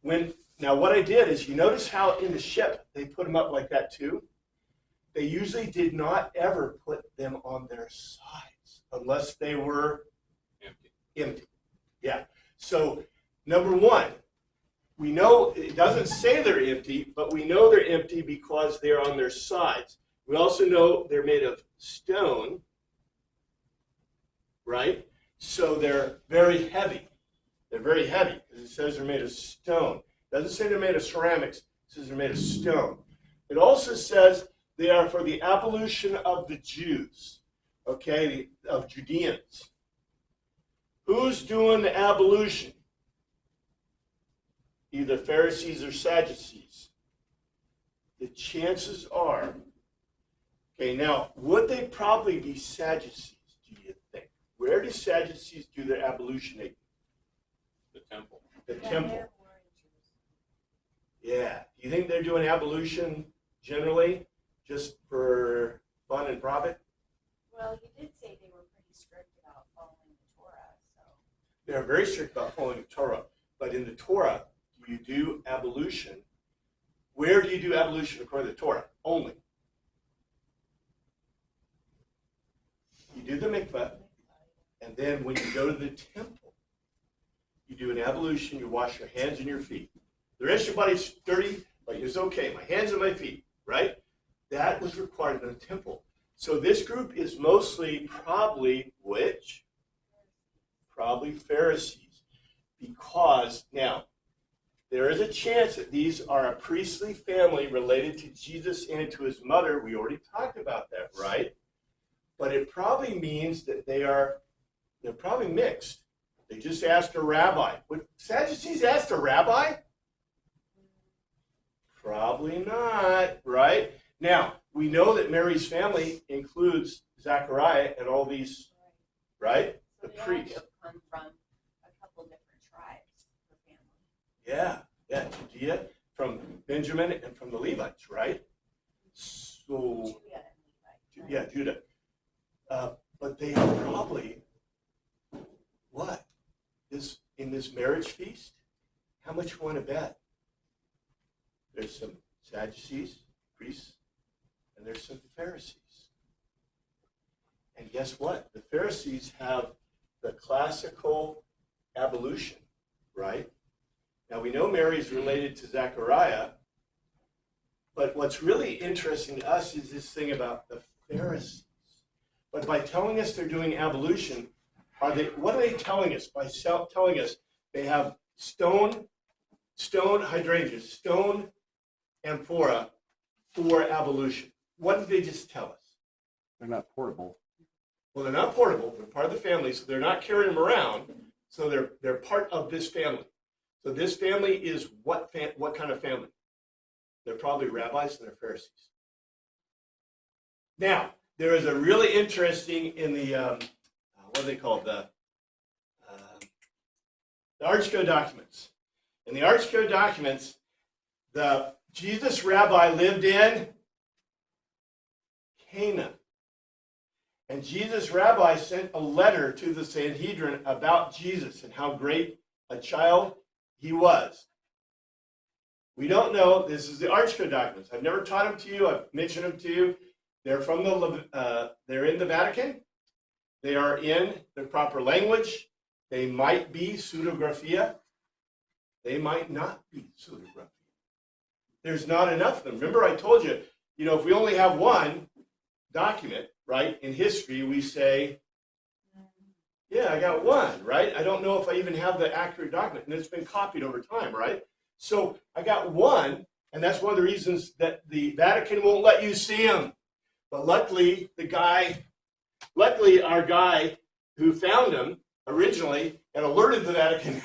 now what I did is, you notice how in the ship they put them up like that too? They usually did not ever put them on their sides unless they were empty. Yeah. So number one, we know it doesn't say they're empty, but we know they're empty because they're on their sides. We also know they're made of stone, right? So they're very heavy. They're very heavy because it says they're made of stone. It doesn't say they're made of ceramics. It says they're made of stone. It also says they are for the ablution of the Jews, okay, of Judeans. Who's doing the ablution? Either Pharisees or Sadducees. The chances are, okay, now, would they probably be Sadducees, do you think? Where do Sadducees do their ablution? The temple. The Yeah, temple. they're more in Jerusalem. Yeah. Do you think they're doing ablution generally just for fun and profit? Well, you did say they were pretty strict about following the Torah, so. They're very strict about following the Torah. But in the Torah, you do ablution. Where do you do ablution according to the Torah? Only. You do the mikveh, and then when you go to the temple, you do an ablution, you wash your hands and your feet. The rest of your body's dirty, but it's okay. My hands and my feet, right? That was required in the temple. So this group is mostly probably which? Probably Pharisees. Because, now, there is a chance that these are a priestly family related to Jesus and to his mother. We already talked about that, right? But it probably means that they're probably mixed. They just asked a rabbi. Would Sadducees ask a rabbi? Probably not, right? Now, we know that Mary's family includes Zechariah and all these, right? So The they had priests. to have come from a couple different tribes for family. Yeah, Judea, from Benjamin and from the Levites, right? So, Judah and Levi. yeah, Judah. But they are probably, what? In this marriage feast, how much you want to bet? There's some Sadducees, priests, and there's some Pharisees. And guess what? The Pharisees have the classical ablution, right? Now we know Mary's related to Zechariah, but what's really interesting to us is this thing about the Pharisees. But by telling us they're doing ablution, what are they telling us? By telling us they have stone hydrangeas, stone amphora for ablution. What did they just tell us? They're not portable. Well, they're not portable. They're part of the family, so they're not carrying them around. So they're part of this family. So this family is what kind of family? They're probably rabbis and they're Pharisees. Now, there is a really interesting in the what are they called? The Arch Code documents. In the Arch Code documents, the Jesus rabbi lived in Cana. And Jesus rabbi sent a letter to the Sanhedrin about Jesus and how great a child he was. We don't know. This is the Arch Code documents. I've never taught them to you. I've mentioned them to you. They're from they're in the Vatican. They are in the proper language. They might be pseudographia. They might not be pseudographia. There's not enough of them. Remember, I told you, if we only have one document, right, in history, we say, yeah, I got one, right? I don't know if I even have the accurate document, and it's been copied over time, right? So I got one, and that's one of the reasons that the Vatican won't let you see them. But luckily, our guy who found them originally and alerted the Vatican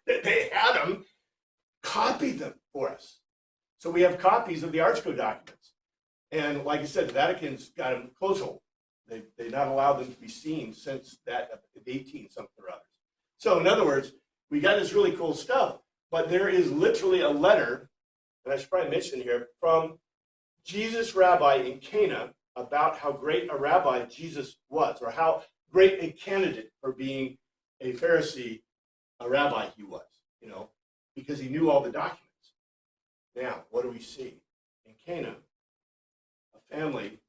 that they had them, copied them for us. So we have copies of the Arch Code documents. And like I said, the Vatican's got them close hold. They not allowed them to be seen since that 18 something or others. So in other words, we got this really cool stuff, but there is literally a letter, and I should probably mention here, from Jesus rabbi in Cana about how great a rabbi Jesus was, or how great a candidate for being a Pharisee, a rabbi he was, because he knew all the documents. Now, what do we see? In Cana, a family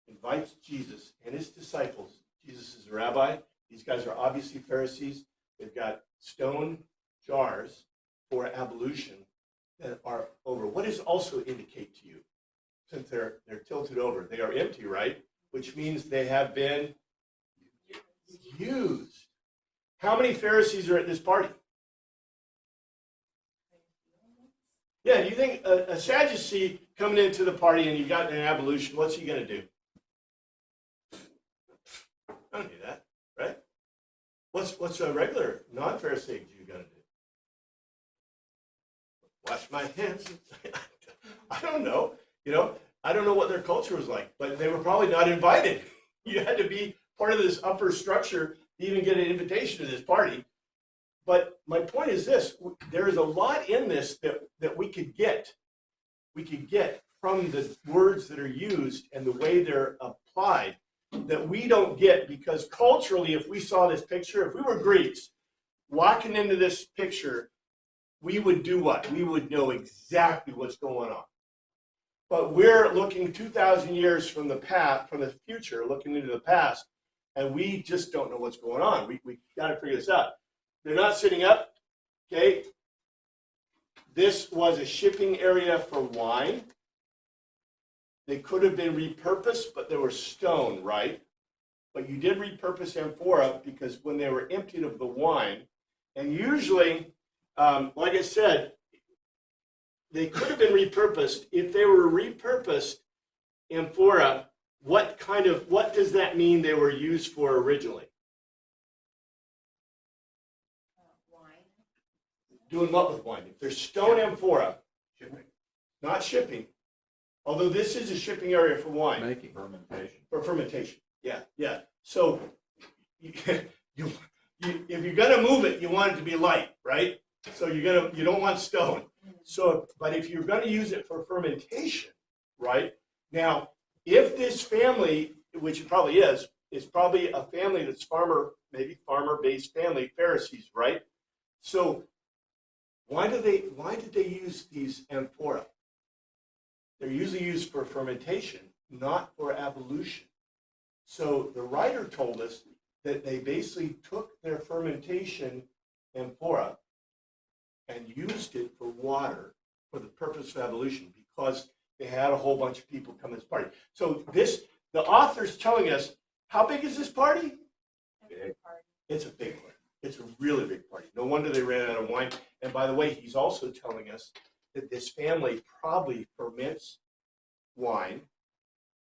invites Jesus and his disciples. Jesus is a rabbi. These guys are obviously Pharisees. They've got stone jars for ablution that are over. What does also indicate to you? Since they're tilted over, they are empty, right? Which means they have been used. How many Pharisees are at this party? Yeah, do you think a Sadducee coming into the party and you've got an ablution, what's he going to do? I don't do that, right? What's a regular non-Pharisee Jew going to do? Wash my hands. I don't know. I don't know what their culture was like, but they were probably not invited. You had to be part of this upper structure to even get an invitation to this party. But my point is this: there is a lot in this that we could get. We could get from the words that are used and the way they're applied that we don't get, because culturally, if we saw this picture, if we were Greeks walking into this picture, we would do what? We would know exactly what's going on. But we're looking 2,000 years from the past, from the future, looking into the past, and we just don't know what's going on. We got to figure this out. They're not sitting up, okay? This was a shipping area for wine. They could have been repurposed, but they were stone, right? But you did repurpose amphora because when they were emptied of the wine, and usually, like I said, they could have been repurposed. If they were repurposed amphora, what does that mean they were used for originally? Wine. Doing what with wine? If there's stone amphora, Shipping. not shipping, although this is a shipping area for wine. Making. Fermentation. For fermentation. Yeah. So if you're gonna move it, you want it to be light, right? So you don't want stone. So, but if you're gonna use it for fermentation, right? Now, if this family, which it probably is probably a family that's maybe farmer-based family, Pharisees, right? So why did they use these amphora? They're usually used for fermentation, not for ablution. So the writer told us that they basically took their fermentation amphora and used it for water for the purpose of ablution, because they had a whole bunch of people come to this party. So the author's telling us, how big is this party? Big. It's a big one. It's a really big party. No wonder they ran out of wine. And by the way, he's also telling us that this family probably ferments wine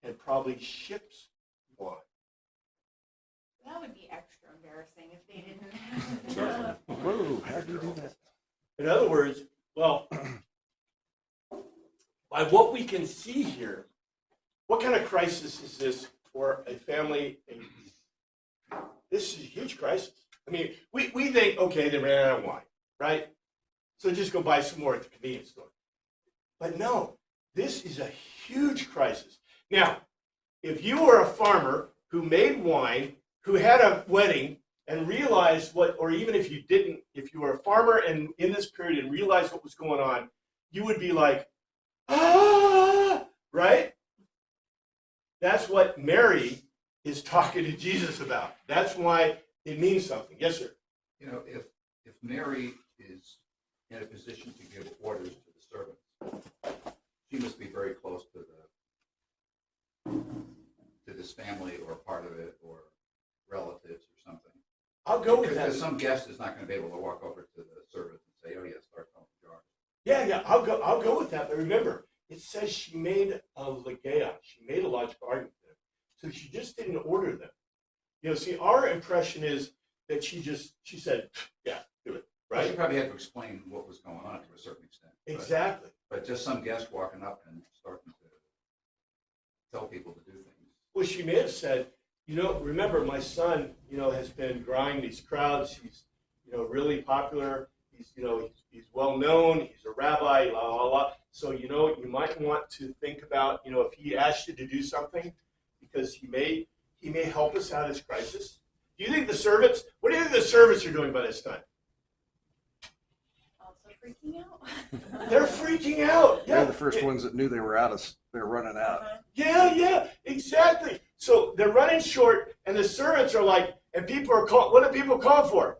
and probably ships wine. That would be extra embarrassing if they didn't have. Whoa, how do you do that? In other words, well, by what we can see here, what kind of crisis is this for a family? This is a huge crisis. I mean, we think, okay, they ran out of wine, right? So just go buy some more at the convenience store. But no, this is a huge crisis. Now, if you were a farmer who made wine, who had a wedding, and realized what, or even if you didn't, if you were a farmer and in this period and realized what was going on, you would be like, ah, right? That's what Mary is talking to Jesus about. That's why it means something. Yes, sir. You know, if Mary is in a position to give orders to the servants, she must be very close to this family or part of it or relatives or something. I'll go with that. Because some guest is not going to be able to walk over to the servant and say, "Oh yeah, start filling the jar." Yeah, I'll go with that. But remember, it says she made a legaia. She made a logical argument there. So she just didn't order them. You know, see, our impression is that she said, yeah, do it, Right? She right? probably had to explain what was going on to a certain extent. Exactly. But just some guest walking up and starting to tell people to do things. Well, she may have said, you know, remember my son, you know, has been drawing these crowds. He's, you know, really popular. He's, you know, he's well known. He's a rabbi, la, la, la. So, you know, you might want to think about, you know, if he asked you to do something, because he may help us out of this crisis. Do you think the servants, what do you think the servants are doing by this time? Also freaking out. They're freaking out. They're Yeah. the first ones that knew they were they're running out. Yeah, exactly. So they're running short, and the servants are like, and people are calling, what are people calling for?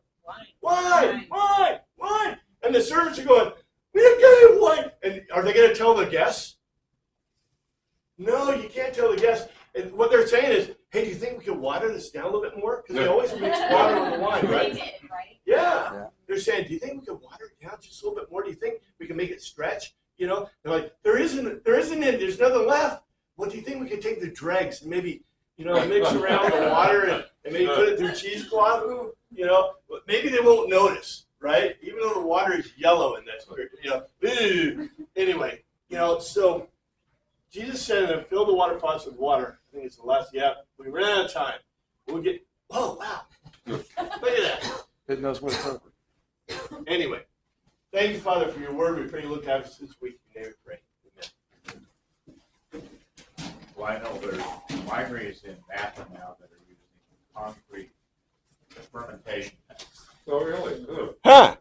Wine. And the servants are going, we don't get any wine. And are they going to tell the guests? No, you can't tell the guests. And what they're saying is, hey, do you think we could water this down a little bit more? Because they always mix water with the wine, They right? did, right? Yeah. They're saying, do you think we could water it down just a little bit more? Do you think we can make it stretch? You know, they're like, there isn't it. There's nothing left. What do you think we could take the dregs and maybe, you know, mix around the water and maybe put it through cheesecloth? You know, but maybe they won't notice, right? Even though the water is yellow in that, you know. Ew. Anyway, you know, so Jesus said to them, fill the water pots with water. I think it's the last, we ran out of time. We'll get, oh, wow. Look at that. It knows when it's over. Anyway, thank you, Father, for your word. We pray you look after us this week. In your name we pray. Amen. Well, I know there's wineries in Napa now that are using concrete fermentation. So really, good. Huh.